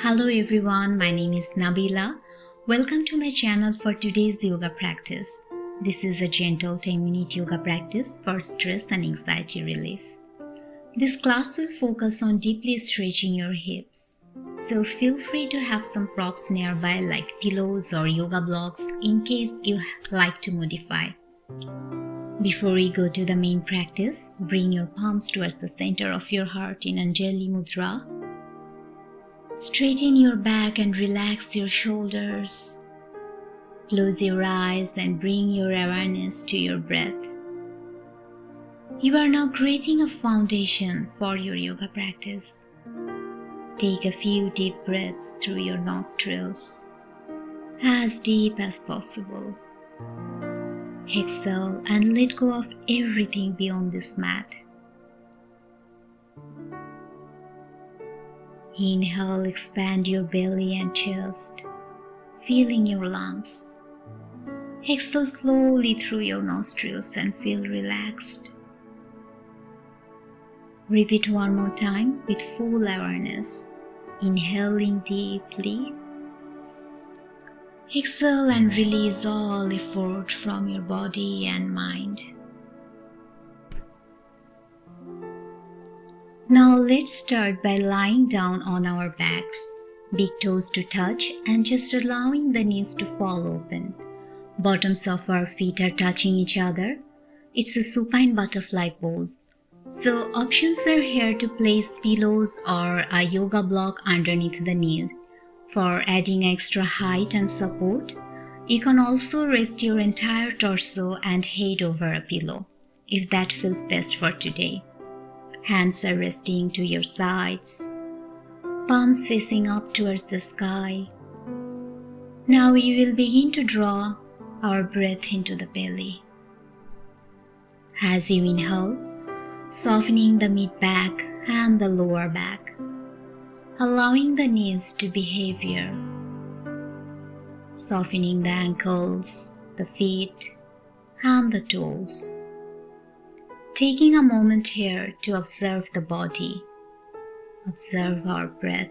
Hello everyone, my name is Nabila. Welcome to my channel for today's yoga practice. This is a gentle 10-minute yoga practice for stress and anxiety relief. This class will focus on deeply stretching your hips. So feel free to have some props nearby like pillows or yoga blocks in case you like to modify. Before we go to the main practice, bring your palms towards the center of your heart in Anjali Mudra. Straighten your back and relax your shoulders. Close your eyes and bring your awareness to your breath. You are now creating a foundation for your yoga practice. Take a few deep breaths through your nostrils, as deep as possible. Exhale and let go of everything beyond this mat. Inhale, expand your belly and chest, filling your lungs. Exhale slowly through your nostrils and feel relaxed. Repeat one more time with full awareness. Inhaling deeply. Exhale and release all effort from your body and mind. Now let's start by lying down on our backs, big toes to touch and just allowing the knees to fall open. Bottoms of our feet are touching each other. It's a supine butterfly pose. So options are here to place pillows or a yoga block underneath the knees. For adding extra height and support, you can also rest your entire torso and head over a pillow, if that feels best for today. Hands are resting to your sides, palms facing up towards the sky. Now we will begin to draw our breath into the belly. As you inhale, softening the mid-back and the lower back, allowing the knees to be heavier, softening the ankles, the feet, and the toes. Taking a moment here to observe the body, observe our breath.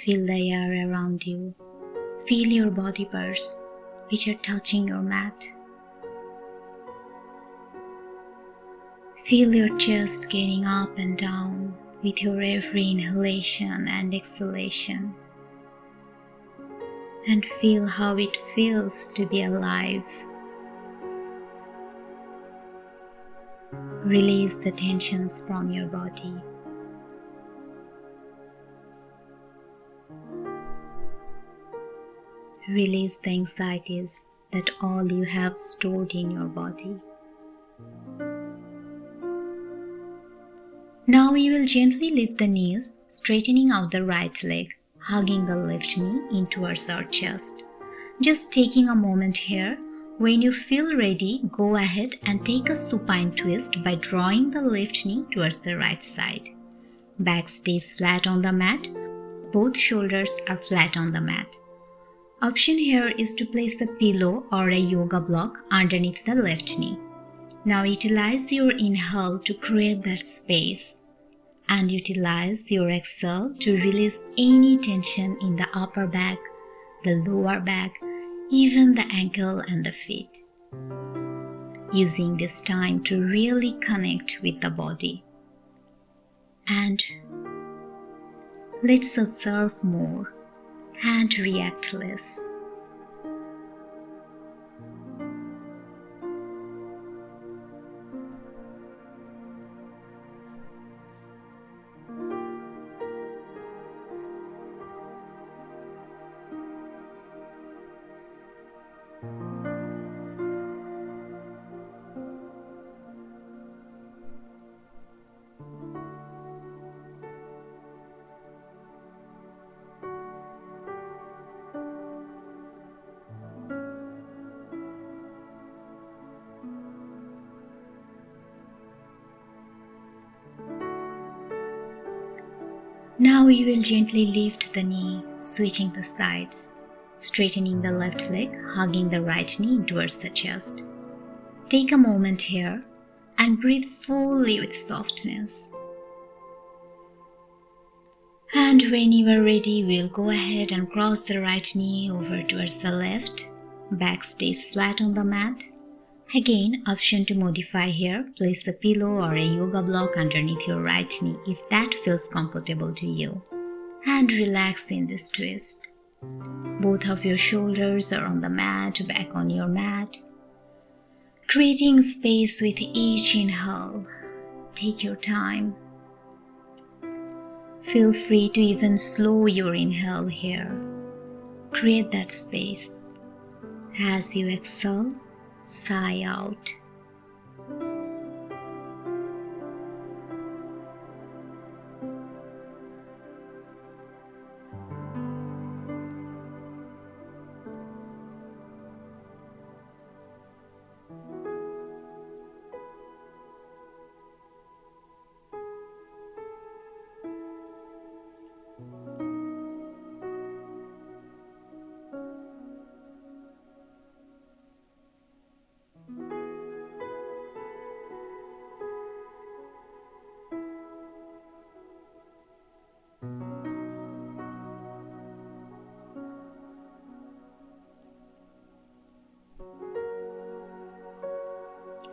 Feel the air around you. Feel your body parts which are touching your mat. Feel your chest getting up and down with your every inhalation and exhalation. And feel how it feels to be alive. Release the tensions from your body. Release the anxieties that all you have stored in your body. Now you will gently lift the knees, straightening out the right leg, hugging the left knee in towards our chest. Just taking a moment here. When you feel ready, go ahead and take a supine twist by drawing the left knee towards the right side. Back stays flat on the mat. Both shoulders are flat on the mat. Option here is to place a pillow or a yoga block underneath the left knee. Now utilize your inhale to create that space and utilize your exhale to release any tension in the upper back, the lower back, even the ankle and the feet. Using this time to really connect with the body. And let's observe more and react less. Now you will gently lift the knee, switching the sides, straightening the left leg, hugging the right knee towards the chest. Take a moment here and breathe fully with softness. And when you are ready, we'll go ahead and cross the right knee over towards the left. Back stays flat on the mat. Again, option to modify here. Place a pillow or a yoga block underneath your right knee if that feels comfortable to you. And relax in this twist. Both of your shoulders are on the mat, back on your mat. Creating space with each inhale. Take your time. Feel free to even slow your inhale here. Create that space. As you exhale, sigh out.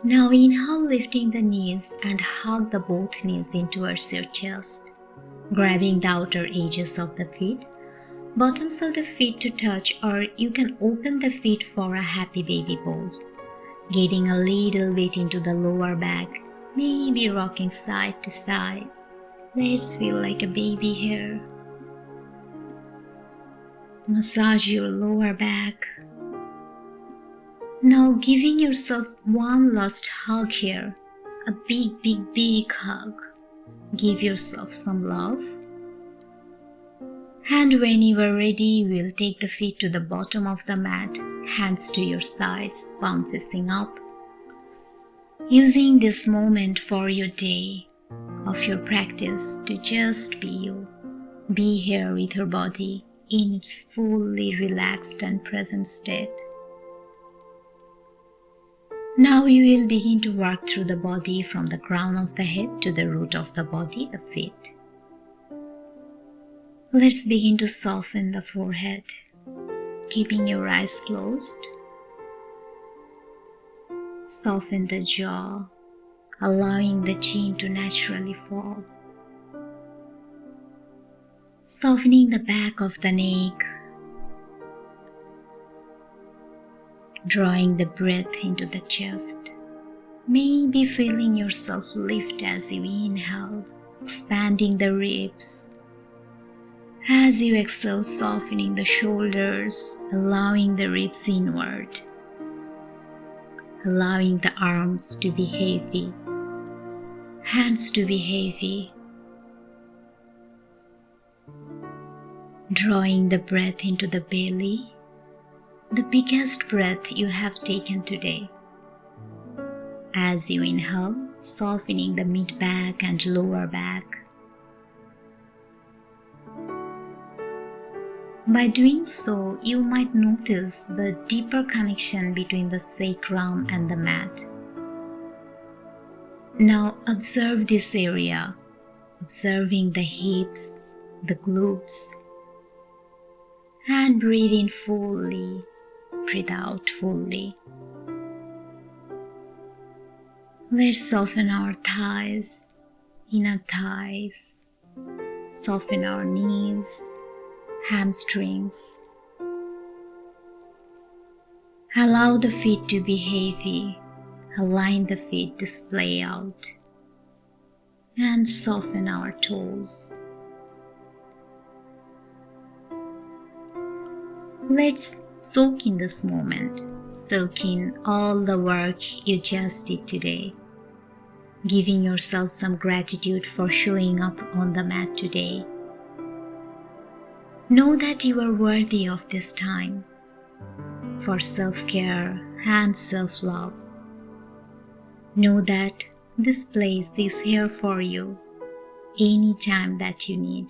Now inhale, lifting the knees and hug the both knees in towards your chest, grabbing the outer edges of the feet, bottoms of the feet to touch, or you can open the feet for a happy baby pose, getting a little bit into the lower back, maybe rocking side to side. Let's feel like a baby here. Massage your lower back. Now giving yourself one last hug here, a big hug. Give yourself some love. And when you are ready, we'll take the feet to the bottom of the mat, hands to your sides, palm facing up. Using this moment for your day of your practice to just be you. Be here with your body in its fully relaxed and present state. Now you will begin to work through the body from the crown of the head to the root of the body, the feet. Let's begin to soften the forehead, keeping your eyes closed. Soften the jaw, allowing the chin to naturally fall. Softening the back of the neck, drawing the breath into the chest. Maybe feeling yourself lift as you inhale, expanding the ribs. As you exhale, softening the shoulders, allowing the ribs inward. Allowing the arms to be heavy, hands to be heavy. Drawing the breath into the belly, the biggest breath you have taken today. As you inhale, softening the mid-back and lower back. By doing so, you might notice the deeper connection between the sacrum and the mat. Now observe this area, observing the hips, the glutes, and breathe in fully, breathe out fully. Let's soften our thighs, inner thighs, soften our knees, hamstrings. Allow the feet to be heavy, align the feet to splay out, and soften our toes. Let's soak in this moment, soak in all the work you just did today, giving yourself some gratitude for showing up on the mat today. Know that you are worthy of this time for self-care and self-love. Know that this place is here for you anytime that you need.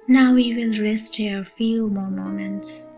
Now we will rest here a few more moments.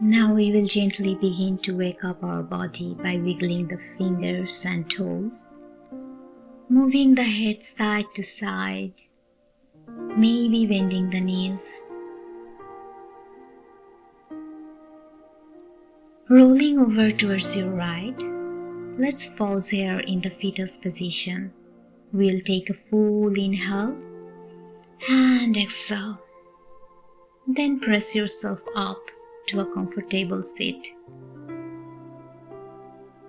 Now we will gently begin to wake up our body by wiggling the fingers and toes, moving the head side to side, maybe bending the knees, rolling over towards your right. Let's pause here in the fetus position. We'll take a full inhale and exhale. Then press yourself up to a comfortable seat.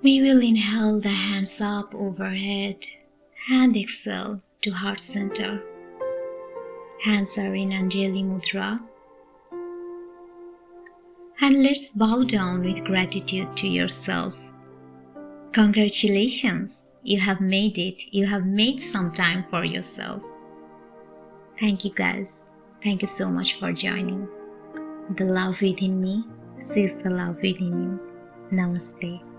We will inhale the hands up overhead and exhale to heart center. Hands are in Anjali Mudra. And let's bow down with gratitude to yourself. Congratulations, you have made it. You have made some time for yourself. Thank you guys. Thank you so much for joining. The love within me sees the love within you. Namaste.